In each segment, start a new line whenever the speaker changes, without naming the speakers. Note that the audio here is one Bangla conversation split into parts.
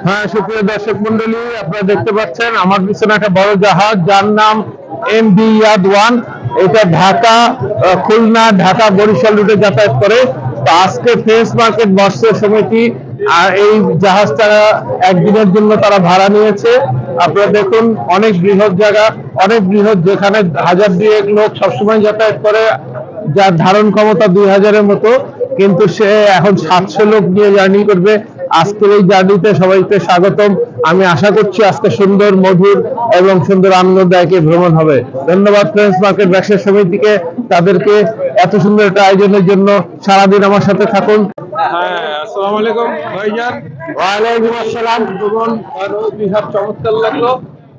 হ্যাঁ, সুপ্রিয় দর্শক মন্ডলী, আপনারা দেখতে পাচ্ছেন আমার পিছনে একটা বড় জাহাজ যার নাম এমভি ইয়াদ-1। এটা ঢাকা, খুলনা, ঢাকা, বরিশাল রুটে যাতায়াত করে। তো আজকে ফ্রেশ মার্কেট মৎস্য সমিতি আর এই জাহাজটা একদিনের জন্য তারা ভাড়া নিয়েছে। আপনারা দেখুন, অনেক বৃহৎ জায়গা, অনেক বৃহৎ, যেখানে 1000-2 লোক সবসময় যাতায়াত করে, যার ধারণ ক্ষমতা 2000-এর মতো, কিন্তু সে এখন 700 লোক নিয়ে জার্নি করবে। আজকের এই জার্নিতে সবাইকে স্বাগতম। আমি আশা করছি আজকে সুন্দর, মধুর এবং সুন্দর আনন্দদায়ক ভ্রমণ হবে। ধন্যবাদ ফ্রেন্ডস মার্কেট ব্যবসা সমিতিকে, তাদেরকে এত সুন্দর একটা আয়োজনের জন্য। সারাদিন আমার সাথে থাকুন।
আসসালামু আলাইকুম ভাইজান।
ওয়ালাইকুম আসসালাম।
ভ্রমণ বিহার চমৎকার লাগলো।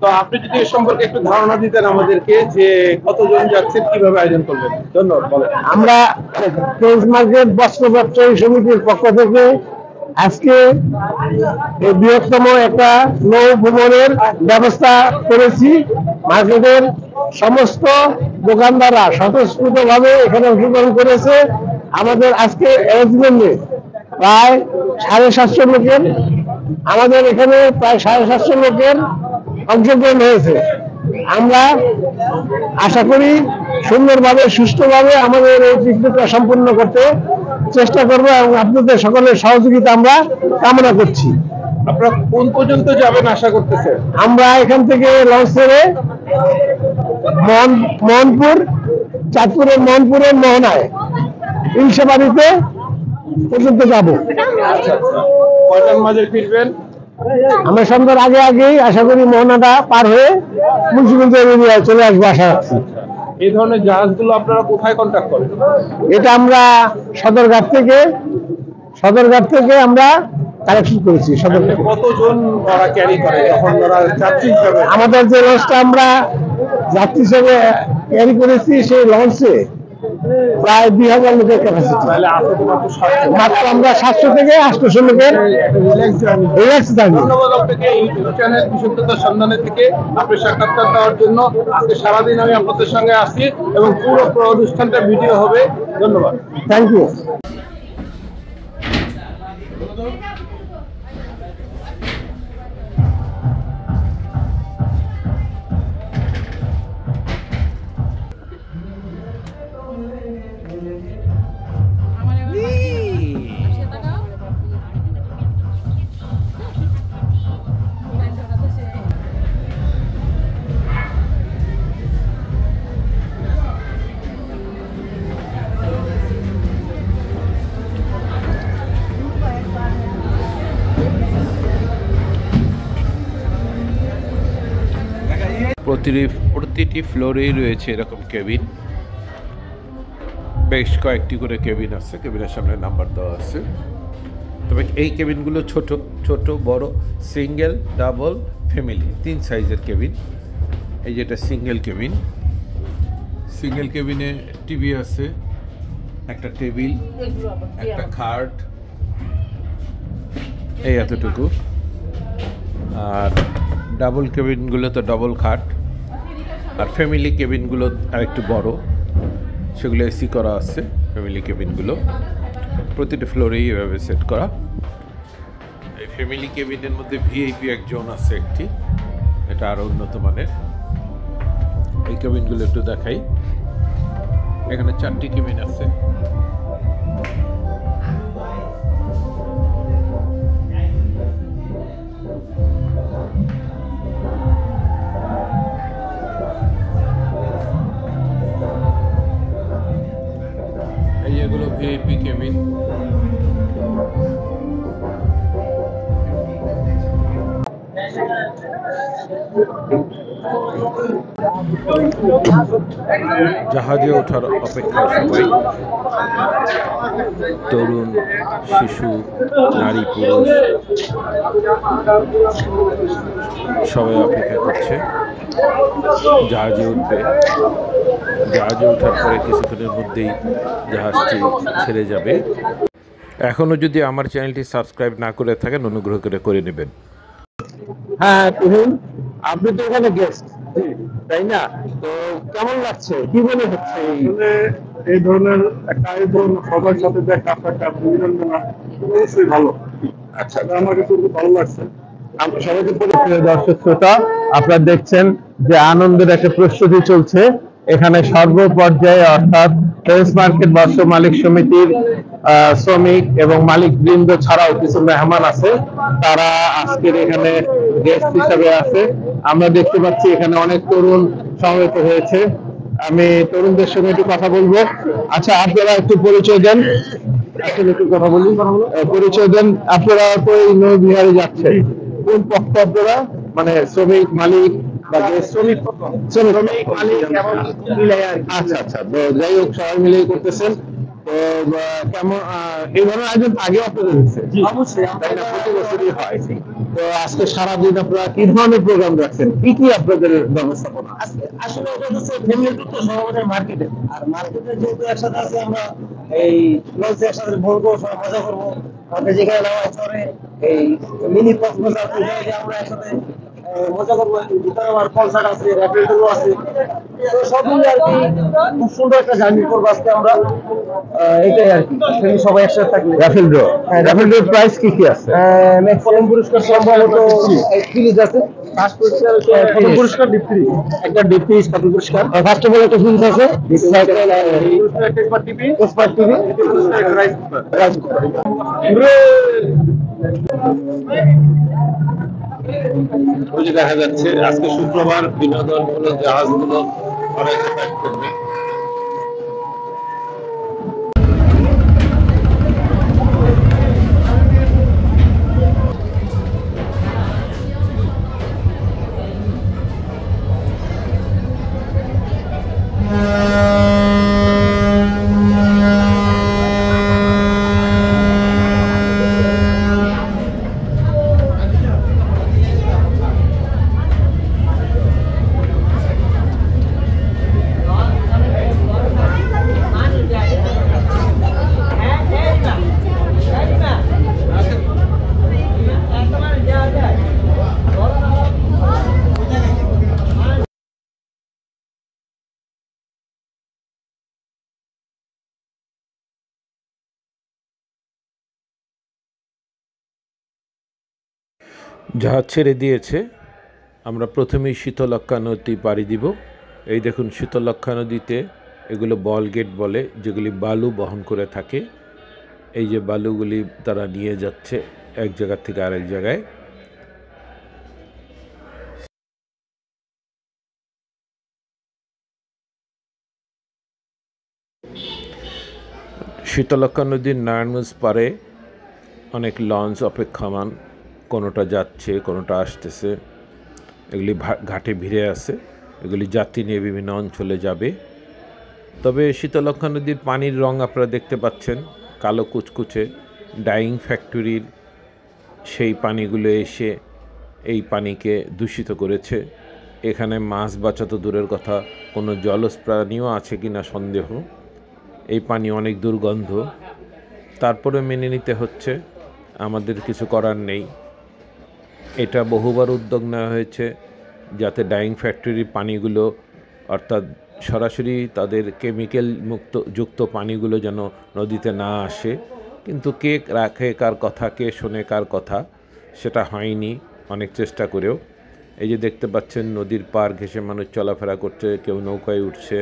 তো আপনি যদি এ সম্পর্কে একটু ধারণা দিতেন আমাদেরকে, যে কতজন যাচ্ছেন, কিভাবে আয়োজন করবেন। ধন্যবাদ। বলেন।
আমরা ফ্রেন্ডস মার্কেট বস্ত্র ব্যবসায়ী সমিতির পক্ষ থেকে আজকে এই বৃহত্তম একটা নৌ ভ্রমণের ব্যবস্থা করেছি। মার্কেটের সমস্ত দোকানদাররা স্বতঃস্ফূর্ত ভাবে এখানে অংশগ্রহণ করেছে। আমাদের আজকে অ্যারেঞ্জমেন্টে প্রায় 750 লোকের, আমাদের এখানে প্রায় 750 লোকের অংশগ্রহণ হয়েছে। আমরা আশা করি সুন্দরভাবে, সুষ্ঠুভাবে আমাদের এই পিকনিকটা সম্পূর্ণ করতে চেষ্টা করব এবং আপনাদের সকলের সহযোগিতা আমরা কামনা করছি।
আপনারা কোন পর্যন্ত যাবেন আশা করতেছেন?
আমরা এখান থেকে লঞ্চ ছেড়ে মোহনপুর, চাঁদপুরের মোহনপুরের মোহনায় ইলশাবাড়িতে পর্যন্ত যাব।
কয়টার মাঝে ফিরবেন?
আমরা সন্ধ্যার আগেই আশা করি মোহনাটা পার হয়ে মুন্সিগঞ্জ এরিয়ায় চলে আসবো আশা রাখছি।
এই ধরনের জাহাজগুলো আপনারা কোথায় কন্ট্যাক্ট করেন?
এটা আমরা সদরঘাট থেকে আমরা কালেকশন করেছি।
কতজন ওরা ক্যারি করে যখন ওরা যাত্রী হিসাবে?
আমাদের যে লঞ্চটা আমরা যাত্রী হিসেবে ক্যারি করেছি, সেই লঞ্চে প্রায় 2000 লোকের ক্যাপাসিটি। মাত্র আমরা 700 থেকে 800 লোকের রিল্যাক্স জার্নি।
ধন্যবাদ আপনাকে ইউটিউব চ্যানেল বিশুদ্ধতার সন্ধানে থেকে আপনি সাক্ষাৎকার দেওয়ার জন্য। আজকে সারাদিন আমি আপনাদের সঙ্গে আসছি এবং পুরো অনুষ্ঠানটা ভিডিও হবে। ধন্যবাদ।
Thank you.
প্রতিটি ফ্লোরেই রয়েছে এরকম কেবিন। বেশ কয়েকটি করে কেবিন আছে, কেবিনের সামনে নাম্বার দেওয়া আছে। তবে এই কেবিনগুলো ছোট বড়, সিঙ্গেল, ডাবল, ফ্যামিলি, 3 সাইজের কেবিন। এই যেটা সিঙ্গেল কেবিনে টিভি আছে, একটা টেবিল, একটা খাট, এই এতটুকু। আর ডাবল কেবিনগুলো তো ডাবল খাট, আর ফ্যামিলি কেবিনগুলো আরেকটু বড়, সেগুলো এসি করা আছে। ফ্যামিলি কেবিনগুলো প্রতিটা ফ্লোরেই এভাবে সেট করা। এই ফ্যামিলি কেবিনের মধ্যে ভিআইপি এক জোন আছে একটি, এটা আরও উন্নত মানের। এই কেবিনগুলো একটু দেখাই। এখানে 4টি কেবিন আছে। এগুলো ভিআইপি কেবিন। জাহাজে ওঠার অপেক্ষায় সবাই, তরুণ, শিশু, নারী, পুরুষ সবাই অপেক্ষা করছে জাহাজে উঠবে। জাহাজে ওঠার পরে কিছুক্ষণের মধ্যেই জাহাজটি ছেড়ে যাবে। এখনও যদি আমার চ্যানেলটি সাবস্ক্রাইব না করে থাকেন, অনুগ্রহ করে নেবেন।
হ্যাঁ তুহিন, আপনি তো এখানে গেস্ট, তাই না? তো কেমন লাগছে, কি মনে হচ্ছে?
এই ধরনের একটা আয়োজন সবার সাথে দেখা সাক্ষাৎ বিনোদন অবশ্যই ভালো।
আচ্ছা, আমার কাছে খুব ভালো লাগছে। আমরা সবাইকে প্রিয় দর্শক শ্রোতা, আপনারা দেখছেন যে আনন্দের একটা প্রস্তুতি চলছে এখানে সর্বপর্যায়ে, অর্থাৎ টেরেস মার্কেট বস্ত্র মালিক সমিতির শ্রমিক এবং মালিক বৃন্দ ছাড়াও কিছু মেহমান আছে, তারা আজকের এখানে গেস্ট হিসাবে আছে। আমরা দেখতে পাচ্ছি এখানে অনেক তরুণ সমবেত হয়েছে। আমি তরুণদের সঙ্গে একটু কথা বলবো। আচ্ছা, আপনারা একটু পরিচয় দেন। আসলে একটু কথা বলি, পরিচয় দেন। আপনারা তো এই নৌবিহারে যাচ্ছেন, কোন পক্ষ আপনারা? মানে শ্রমিক, মালিক বা শ্রমিক মালিক এবং মিলাই আর কি। আচ্ছা আচ্ছা, তো যাই হোক সবাই মিলেই করতেছেন। তো কেমন এই ধরনের আয়োজন আগে আপনাদের হচ্ছে? অবশ্যই, তাই না? প্রতি বছরই হয়। তো আজকে সারাদিন আপনারা কি ধরনের প্রোগ্রাম রাখছেন, কি কি আপনাদের ব্যবস্থাপনা?
আসলে এটা হচ্ছে ফ্যামিলি ট্যুর, তো সবাই মার্কেটে, আর মার্কেটে যেহেতু একসাথে আছে, আমরা এই লঞ্চে একসাথে বলবো, সবাই মজা করবো। আমাদের যেখানে নামাজ পড়ে এই মিনি কক্সবাজার, আমরা একসাথে মজা করবো। ভিতরে আমার কনসার্ট আছে, র্যাপিড ট্যুর আছে, তো সব মিলে আর কি খুব সুন্দর একটা জার্নি করবো আজকে আমরা। এটাই আর কি, সবাই একসাথে থাকবে।
Rafael draw, Rafael draw price কি কি আছে?
প্রথম পুরস্কার সম্ভবত ফ্রিজ আছে, ফার্স্ট পুরস্কার প্রথম পুরস্কার ডিপ ফ্রিজ, একটা ডিপ ফ্রিজ প্রথম পুরস্কার, ফার্স্ট অফ অল একটা ফ্রিজ আছে, স্মার্ট টিভি, রাইস কুকার।
ওই যে দেখা যাচ্ছে আজকে শুক্রবার, বিনোদনগুলো জাহাজগুলো অনেক করবে।
জাহাজ ছেড়ে দিয়েছে। আমরা প্রথমেই শীতলক্ষ্যা নদী পাড়ি দিব। এই দেখুন, শীতলক্ষ্যা নদীতে এগুলো বল গেট বলে, যেগুলি বালু বহন করে থাকে। এই যে বালুগুলি তারা নিয়ে যাচ্ছে এক জায়গা থেকে আরেক জায়গায়। শীতলক্ষ্যা নদীর নারায়ণগঞ্জ পারে অনেক লঞ্চ অপেক্ষমান, কোনোটা যাচ্ছে, কোনোটা আসতেছে। এগুলি ঘাটে ভিড়ে আছে, এগুলি যাত্রী নিয়ে বিভিন্ন অঞ্চলে যাবে। তবে শীতলক্ষ্যা নদীর পানির রং আপনারা দেখতে পাচ্ছেন, কালো কুচকুচে। ডাইং ফ্যাক্টরির সেই পানিগুলো এসে এই পানিকে দূষিত করেছে। এখানে মাছ বাঁচা তো দূরের কথা, কোনো জলজ প্রাণীও আছে কি না সন্দেহ। এই পানি অনেক দুর্গন্ধ, তারপরে মেনে নিতে হচ্ছে, আমাদের কিছু করার নেই। এটা বহুবার উদ্যোগ নেওয়া হয়েছে যাতে ডাইং ফ্যাক্টরির পানিগুলো, অর্থাৎ সরাসরি তাদের কেমিক্যাল যুক্ত পানিগুলো যেন নদীতে না আসে, কিন্তু কে রাখে কার কথা, কে শোনে কার কথা, সেটা হয়নি অনেক চেষ্টা করেও। এই যে দেখতে পাচ্ছেন নদীর পার ঘেঁষে মানুষ চলাফেরা করছে, কেউ নৌকায় উঠছে।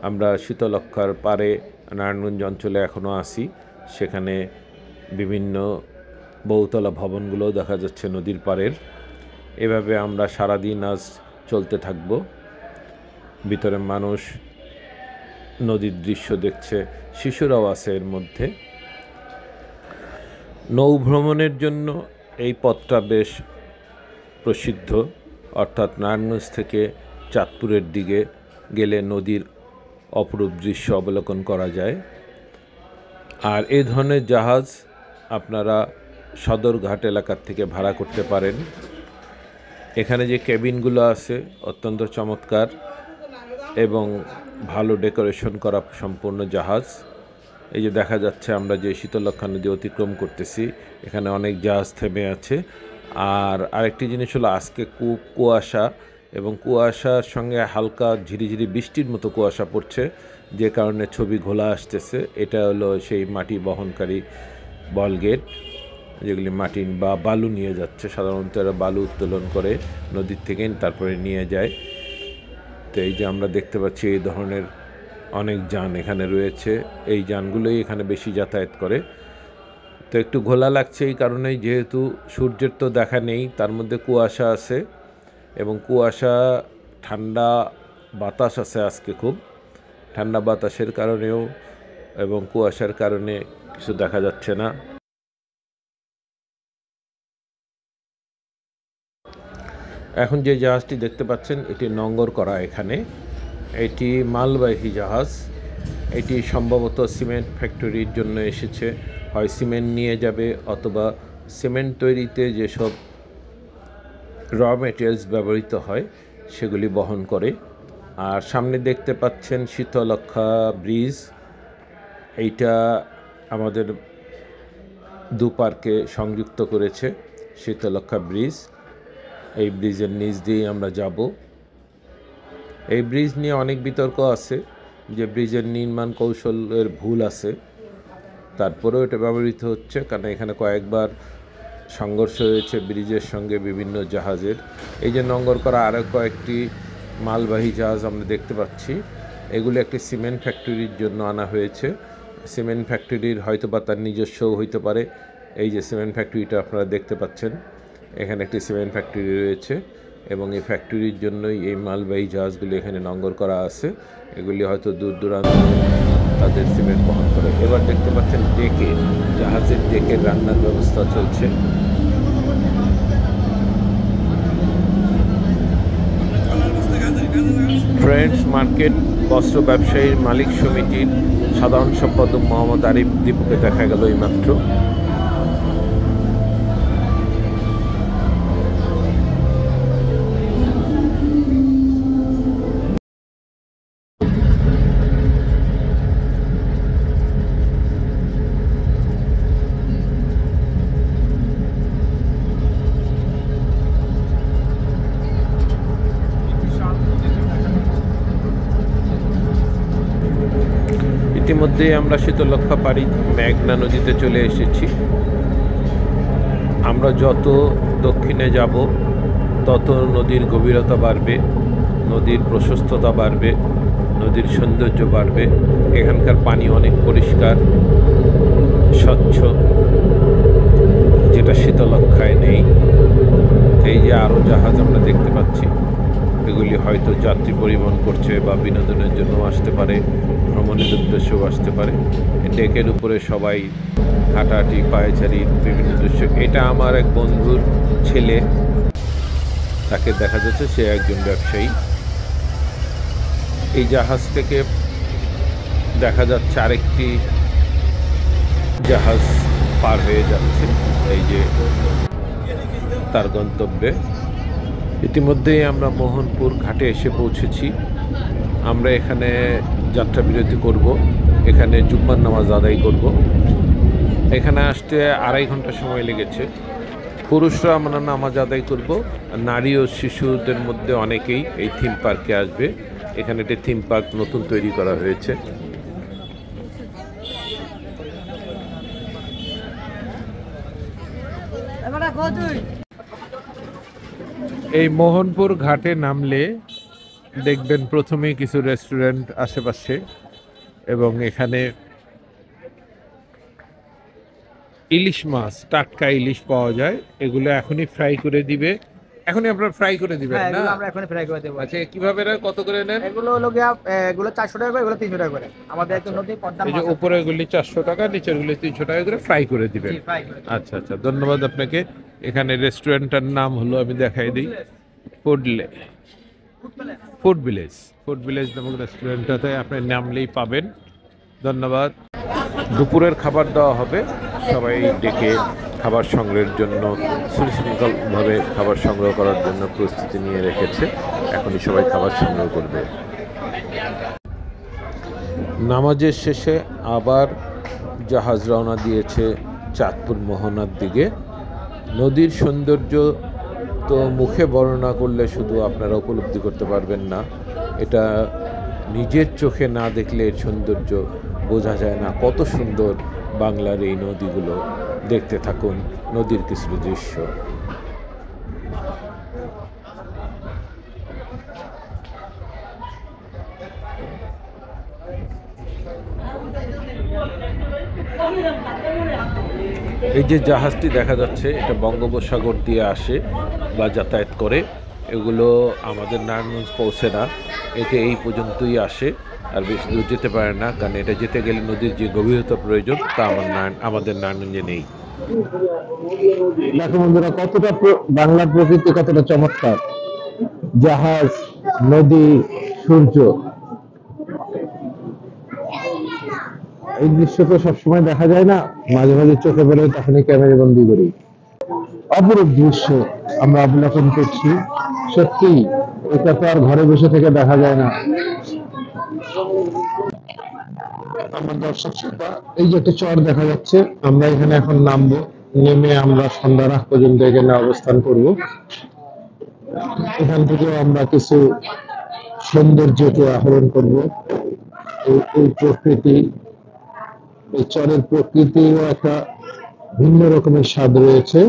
আমরা শীতলক্ষ্যার পারে নারায়ণগঞ্জ অঞ্চলে এখনও আছি, সেখানে বিভিন্ন বহুতলা ভবনগুলো দেখা যাচ্ছে নদীর পাড়ের। এভাবে আমরা সারাদিন আজ চলতে থাকব। ভিতরে মানুষ নদীর দৃশ্য দেখছে, শিশুরাও আছে এর মধ্যে। নৌ ভ্রমণের জন্য এই পথটা বেশ প্রসিদ্ধ, অর্থাৎ নারায়ণগঞ্জ থেকে চাঁদপুরের দিকে গেলে নদীর অপরূপ দৃশ্য অবলোকন করা যায়। আর এই ধরনের জাহাজ আপনারা সদরঘাট এলাকার থেকে ভাড়া করতে পারেন। এখানে যে কেবিনগুলো আছে অত্যন্ত চমৎকার এবং ভালো ডেকোরেশন করা সম্পূর্ণ জাহাজ। এই যে দেখা যাচ্ছে আমরা যে শীতলক্ষ্যা নদী অতিক্রম করতেছি, এখানে অনেক জাহাজ থেমে আছে। আর আরেকটি জিনিস হলো আজকে খুব কুয়াশা, এবং কুয়াশার সঙ্গে হালকা ঝিরিঝিরি বৃষ্টির মতো কুয়াশা পড়ছে, যে কারণে ছবি ঘোলা আসতেছে। এটা হলো সেই মাটি বহনকারী বল গেট। যেগুলি মাটি বা বালু নিয়ে যাচ্ছে। সাধারণত এরা বালু উত্তোলন করে নদীর থেকে, তারপরে নিয়ে যায়। তো এই যে আমরা দেখতে পাচ্ছি এই ধরনের অনেক যান এখানে রয়েছে। এই যানগুলোই এখানে বেশি যাতায়াত করে। তো একটু ঘোলা লাগছে এই কারণেই, যেহেতু সূর্যের তো দেখা নেই, তার মধ্যে কুয়াশা আছে এবং কুয়াশা, ঠান্ডা বাতাস আছে আজকে, খুব ঠান্ডা বাতাসের কারণেও এবং কুয়াশার কারণে কিছু দেখা যাচ্ছে না। এখন যে জাহাজটি দেখতে পাচ্ছেন এটি নোঙর করা। এখানে এটি মালবাহী জাহাজ। এটি সম্ভবত সিমেন্ট ফ্যাক্টরির জন্য এসেছে, হয় সিমেন্ট নিয়ে যাবে অথবা সিমেন্ট তৈরিতে যেসব র মেটেরিয়ালস ব্যবহৃত হয় সেগুলি বহন করে। আর সামনে দেখতে পাচ্ছেন শীতলক্ষ্যা ব্রিজ। এইটা আমাদের দুপারকে সংযুক্ত করেছে শীতলক্ষ্যা ব্রিজ। এই ব্রিজের নিচ দিয়েই আমরা যাব। এই ব্রিজ নিয়ে অনেক বিতর্ক আছে যে ব্রিজের নির্মাণ কৌশলের ভুল আছে, তারপরেও এটা ব্যবহৃত হচ্ছে, কারণ এখানে কয়েকবার সংঘর্ষ হয়েছে ব্রিজের সঙ্গে বিভিন্ন জাহাজের। এই যে নোঙর করা আরও কয়েকটি মালবাহী জাহাজ আমরা দেখতে পাচ্ছি। এগুলো একটি সিমেন্ট ফ্যাক্টরির জন্য আনা হয়েছে। সিমেন্ট ফ্যাক্টরির হয়তো বা তার নিজস্বও হইতে পারে। এই যে সিমেন্ট ফ্যাক্টরিটা আপনারা দেখতে পাচ্ছেন, এখানে একটি সিমেন্ট ফ্যাক্টরি রয়েছে এবং এই ফ্যাক্টরির জন্যই এই মালবাহী জাহাজগুলি এখানে নোঙর করা আছে। এগুলি হয়তো দূর দূরান্ত তাদের সিমেন্ট বহন করে। এবার দেখতে পাচ্ছেন ডেকে, জাহাজের ডেকের রান্নার ব্যবস্থা চলছে। ফ্রেন্ডস মার্কেট বস্ত্র ব্যবসায়ীর মালিক সমিতির সাধারণ সম্পাদক মোহাম্মদ আরিফ দীপুকে দেখা গেল এইমাত্র। ইতিমধ্যে আমরা শীতলক্ষ্যা পাড়ি মেঘনা নদীতে চলে এসেছি। আমরা যত দক্ষিণে যাব তত নদীর গভীরতা বাড়বে, নদীর প্রশস্ততা বাড়বে, নদীর সৌন্দর্য বাড়বে। এখানকার পানি অনেক পরিষ্কার স্বচ্ছ, যেটা শীতলক্ষ্যায় নেই। এই যে আরও জাহাজ আমরা দেখতে পাচ্ছি, এগুলি হয়তো যাত্রী পরিবহন করছে বা বিনোদনের জন্য আসতে পারে, ভ্রমণের উদ্দেশ্যেও আসতে পারে। ডেকের উপরে সবাই হাঁটাহাঁটি, পায়চারি, বিভিন্ন দৃশ্য। এটা আমার এক বন্ধুর ছেলে, তাকে দেখা যাচ্ছে সে একজন ব্যবসায়ী। এই জাহাজ থেকে দেখা যাচ্ছে আরেকটি জাহাজ পার হয়ে যাচ্ছে এই যে তার গন্তব্যে। ইতিমধ্যেই আমরা মোহনপুর ঘাটে এসে পৌঁছেছি। আমরা এখানে যাত্রা বিরতি করব, এখানে জুম্মার নামাজ আদায় করব। এখানে আসতে 2.5 ঘন্টা সময় লেগেছে। পুরুষরা আমরা নামাজ আদায় করব, নারী ও শিশুদের মধ্যে অনেকেই এই থিম পার্কে আসবে। এখানে একটি থিম পার্ক নতুন তৈরি করা হয়েছে। এই মোহনপুর ঘাটে নামলে দেখবেন প্রথমেই কিছু রেস্টুরেন্ট আশেপাশে, এবং এখানে ইলিশ মাছ, টাটকা ইলিশ পাওয়া যায়। এগুলো এখনই ফ্রাই করে দিবে। এখনই আপনারা ফ্রাই করে দিবেন না?
এগুলো আমরা এখনই ফ্রাই করে দেব।
আচ্ছা, কিভাবে না কত করে নেন?
এগুলো হলো গিয়া এগুলো 400 টাকা করে, এগুলো 300 টাকা করে। আমাদের একদম নদী পদ্মা
এই যে
মাছ।
উপরে এগুলি 400 টাকা, নিচের গুলি 300 টাকা করে ফ্রাই করে দিবেন।
জি, ফ্রাই করে।
আচ্ছা আচ্ছা, ধন্যবাদ আপনাকে। এখানে রেস্টুরেন্টটার নাম হলো, আমি দেখাই দিই, ফুড ভিলেজ নামক রেস্টুরেন্টটাতে আপনি নামলেই পাবেন। ধন্যবাদ। দুপুরের খাবার দেওয়া হবে, সবাই ডেকে খাবার সংগ্রহের জন্য সুশৃঙ্খলভাবে খাবার সংগ্রহ করার জন্য প্রস্তুতি নিয়ে রেখেছে। এখনই সবাই খাবার সংগ্রহ করবে। নামাজের শেষে আবার জাহাজ রওনা দিয়েছে চাঁদপুর মোহনার দিকে। নদীর সৌন্দর্য তো মুখে বর্ণনা করলে শুধু আপনারা উপলব্ধি করতে পারবেন না, এটা নিজের চোখে না দেখলে এর সৌন্দর্য বোঝা যায় না। কত সুন্দর বাংলার এই নদীগুলো দেখতে থাকুন নদীর কিছু দৃশ্য। এই যে জাহাজটি দেখা যাচ্ছে এটা বঙ্গোপসাগর দিয়ে আসে বা যাতায়াত করে, এগুলো আমাদের নারায়ণগঞ্জ পৌঁছে না, এটা এই পর্যন্তই আসে আর বেশি দূর যেতে পারে না, কারণ এটা যেতে গেলে নদীর যে গভীরতা প্রয়োজন তা আমাদের নারায়ণগঞ্জে নেই।
দেখো বন্ধুরা কতটা বাংলার প্রকৃতি কতটা চমৎকার, জাহাজ, নদী, সূর্য, এই দৃশ্য তো সবসময় দেখা যায় না, মাঝে মাঝে চোখে বেরোয়, তখনই ক্যামেরা বন্দি করি। অপরূপ দৃশ্য আমরা অবলোকন করছি, সত্যি এটা তো আর ঘরে বসে থেকে দেখা যায় না। আমার দর্শক শ্রোতা, এই যে একটা চর দেখা যাচ্ছে, আমরা এখানে এখন নামবো, নেমে আমরা সন্ধ্যার আগ পর্যন্ত এখানে অবস্থান করব। এখান থেকেও আমরা কিছু সৌন্দর্যকে আহরণ করব। এই প্রকৃতি, এই চরের প্রকৃতিও একটা ভিন্ন রকমের স্বাদ রয়েছে।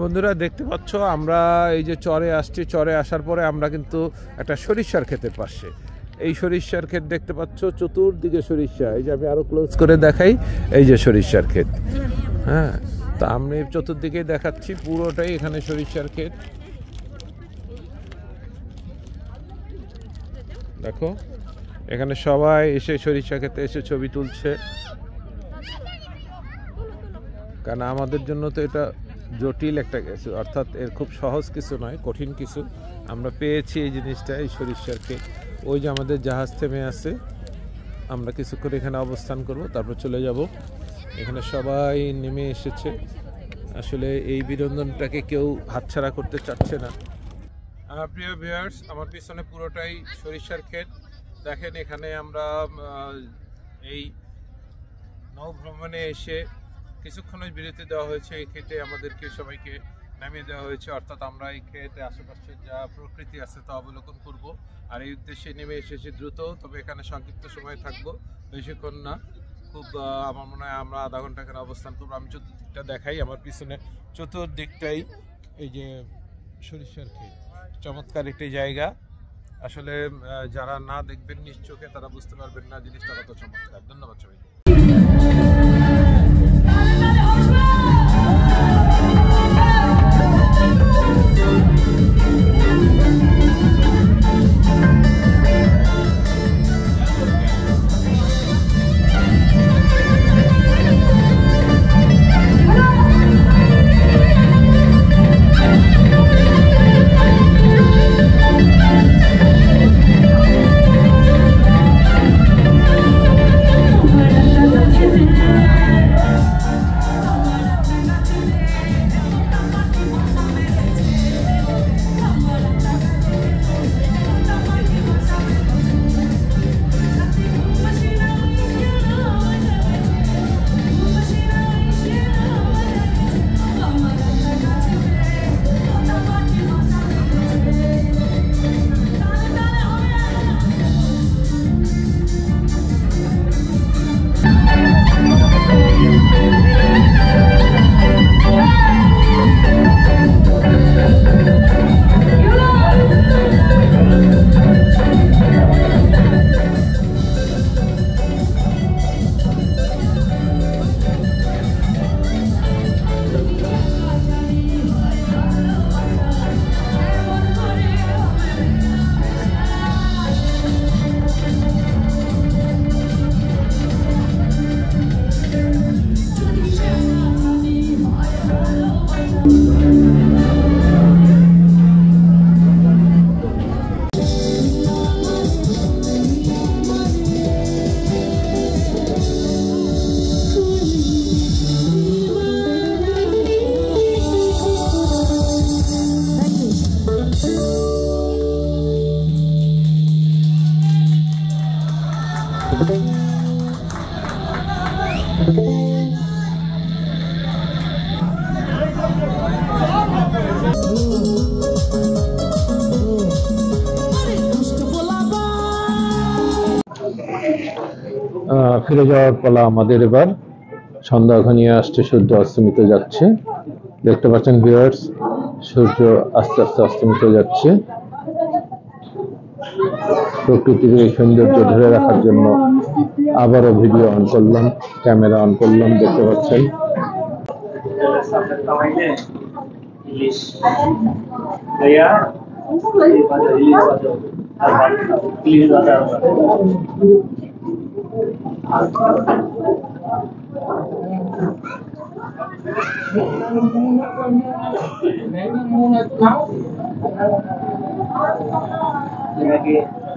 বন্ধুরা দেখতে পাচ্ছ আমরা এই যে চরে আসছি, চরে আসার পরে আমরা কিন্তু একটা সরিষার ক্ষেতের পাশে, এই সরিষার ক্ষেত দেখতে পাচ্ছ, চতুর্দিকে সরিষা, এই যে আমি আরো ক্লোজ করে দেখাই, এই যে সরিষার ক্ষেত। হ্যাঁ, তা আমি চতুর্দিকে দেখাচ্ছি, পুরোটাই এখানে সরিষার ক্ষেত। দেখো এখানে সবাই এসে সরিষা ক্ষেতে এসে ছবি তুলছে, কারণ আমাদের জন্য তো এটা জটিল একটা কিছু, অর্থাৎ এর খুব সহজ কিছু নয়, কঠিন কিছু। আমরা পেয়েছি এই জিনিসটা, এই সরিষার ক্ষেত। ওই যে আমাদের জাহাজ থেমে আছে, আমরা কিছুক্ষণ এখানে অবস্থান করব, তারপর চলে যাব। এখানে সবাই নেমে এসেছে, আসলে এই বিনোদনটাকে কেউ হাতছাড়া করতে চাচ্ছে না। প্রিয় ভিউয়ার্স, আমার পিছনে পুরোটাই সরিষার ক্ষেত। দেখেন এখানে আমরা এই নৌভ্রমণে এসে কিছুক্ষণের বিরতি দেওয়া হয়েছে, এই ক্ষেতে আমাদেরকে সবাইকে নামিয়ে দেওয়া হয়েছে, অর্থাৎ আমরা এই ক্ষেতে আশেপাশে যা প্রকৃতি আছে তা অবলোকন করব। আর এই উদ্দেশ্যে নেমে এসেছি দ্রুত, তবে এখানে সংক্ষিপ্ত সময় থাকবো, বেশিক্ষণ না, খুব আমার মনে হয় আমরা আধা ঘন্টা এখানে অবস্থান করবো। আমি চতুর্দিকটা দেখাই, আমার পিছনে চতুর্দিকটাই এই যে সরিষার ক্ষেত, চমৎকার একটি জায়গা। আসলে যারা না দেখবেন নিজ চোখে তারা বুঝতে পারবেন না জিনিসটা কত চমৎকার। ধন্যবাদ সবাইকে।
ফিরে যাওয়ার পালা আমাদের। এবার
সন্ধ্যা ঘনিয়ে আসছে, সূর্য অস্তমিত যাচ্ছে। দেখতে পাচ্ছেন ভিউয়ার্স, সূর্য আস্তে আস্তে অস্তমিত যাচ্ছে। প্রকৃতির এই সৌন্দর্য ধরে রাখার জন্য আবারও ভিডিও অন করলাম, ক্যামেরা অন করলাম। দেখতে পাচ্ছেন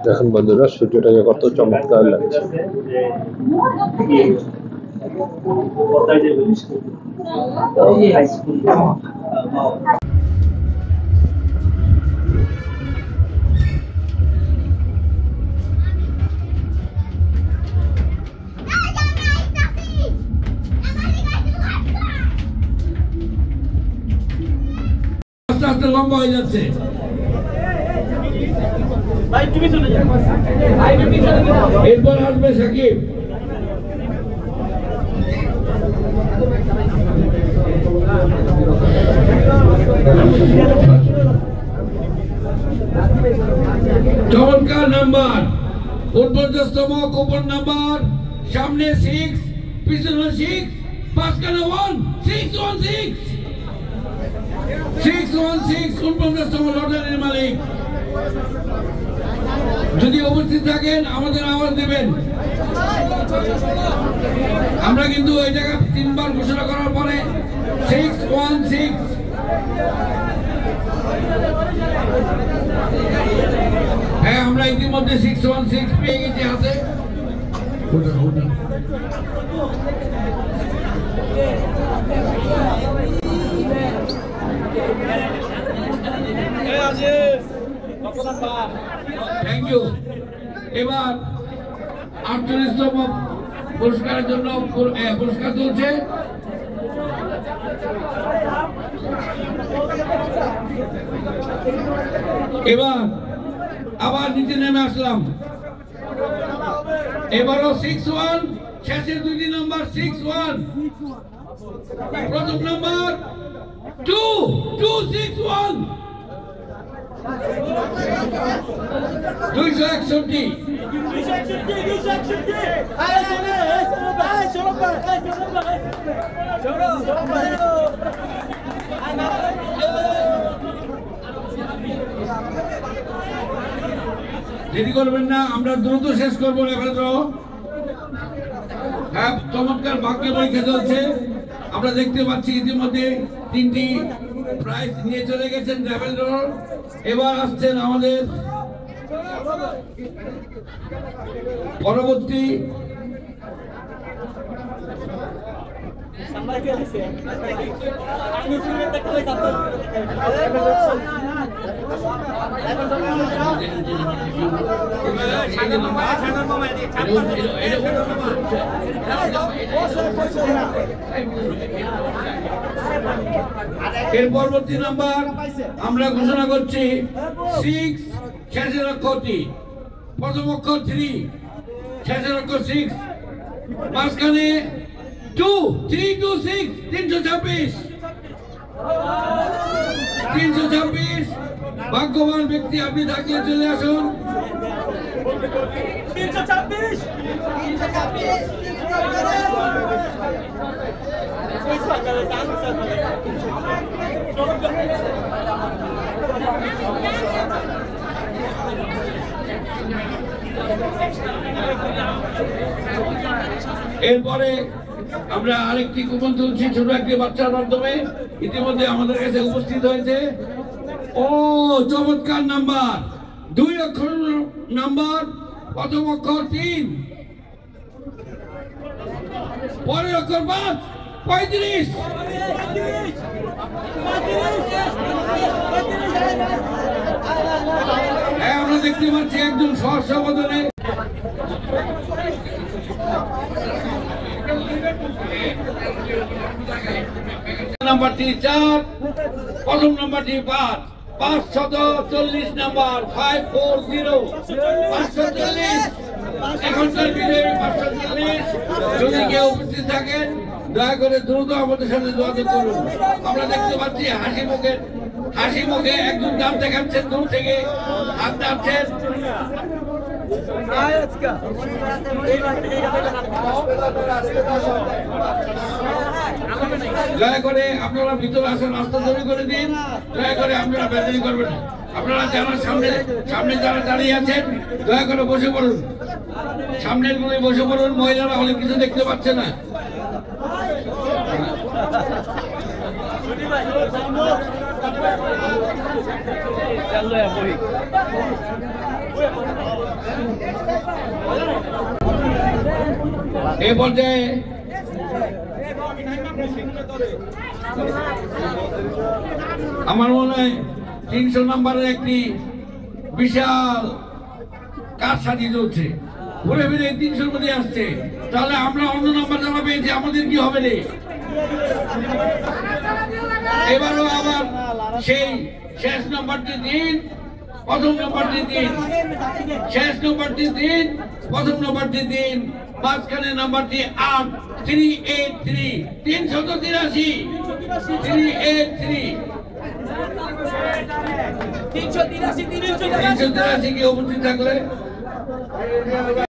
দেখুন বন্ধুরা, সূর্যটাকে কত চমৎকার লাগছে।
আস্তে আস্তে লম্বা হয়ে যাচ্ছে। এরপর আসবে সাকিব। চমৎকার নাম্বার, উর্বরতম কুপন নাম্বার, সামনে 6, পিছনে 6, পাঁচখানে 1, 616 616 উর্বরতম লটারির মালিক। যদি উপস্থিত থাকেন আমাদের আওয়াজ দেবেন। আমরা কিন্তু এই জায়গা 3 বার ঘোষণা করার পরে 616 হ্যাঁ, আমরা ইতিমধ্যে 616 পেয়ে গেছি হাতে। Thank you. এবার 48তম পুরস্কারের জন্য পুরস্কার চলছে। এবার আবার নিচে নেমে আসলাম। এবারও 61, শেষের 2টি নাম্বার 61, প্রথম নাম্বার 261 261 দেরি করবেন না, আমরা দ্রুত শেষ করবো। হ্যাঁ, চমৎকার ভাগ্য পরীক্ষা চলছে। আমরা দেখতে পাচ্ছি ইতিমধ্যে 3টি প্রাইজ নিয়ে চলে গেছেন ট্রাভেল ড্রোর। এবার আসছেন আমাদের পরবর্তী এর পরবর্তী নাম্বার আমরা ঘোষণা করছি 6, শেষের অক্ষরটি, প্রথম অক্ষর 3, শেষের অক্ষর 6, মাঝখানে 2, 326 326 326। ভাগ্যবান ব্যক্তি আপনি থাকিয়ে চলে আসুন। 326 এরপরে আমরা আরেকটি কুপন তুলছি ছোট একটি বাচ্চার মাধ্যমে। ইতিমধ্যে আমাদের কাছে উপস্থিত হয়েছে। ও চমৎকার নাম্বার, 2 অক্ষর নাম্বার, প্রথম অক্ষর 3, পরের অক্ষর 5, 35। হ্যাঁ, আমরা দেখতে পাচ্ছি একজন সহস্রবদনে নাম্বারটি 4, প্রথম নাম্বারটি 5, 540 নাম্বার 540 540। এখনকার ভিডিও 540। যদি কেউ উপস্থিত থাকেন দয়া করে দ্রুত আমাদের সাথে যোগাযোগ করুন। আমরা দেখতে পাচ্ছি হাসি মুখে একজন দাঁত দেখাচ্ছেন, দূর থেকে হাত নাড়ছেন। দয়া করে আপনারা ভিতরে আসেন, রাস্তা তৈরি করে দিন। দয়া করে আপনারা বেদনি করবেন না। আপনারা যারা সামনে যারা দাঁড়িয়ে আছেন দয়া করে বসে পড়ুন, সামনের গুলো বসে পড়ুন। মহিলারা অনেক কিছু দেখতে পাচ্ছে না। এই পর্যায়ে আমার মনে হয় 300 নম্বরের একটি বিশাল কাজ সাজিয়ে চলছে, ঘুরে ফিরে 300 মধ্যে আসছে। তাহলে আমরা অন্য নাম্বার যারা পেয়েছি আমাদের কি হবে রে? এবারও আবার সেই শেষ নম্বরটি দিন, প্রথম নম্বরটি দিন, শেষ নম্বরটি দিন, প্রথম নম্বরটি দিন, মাঝখানে নাম্বারটি 8 383 383 383 কি উপস্থিত থাকলে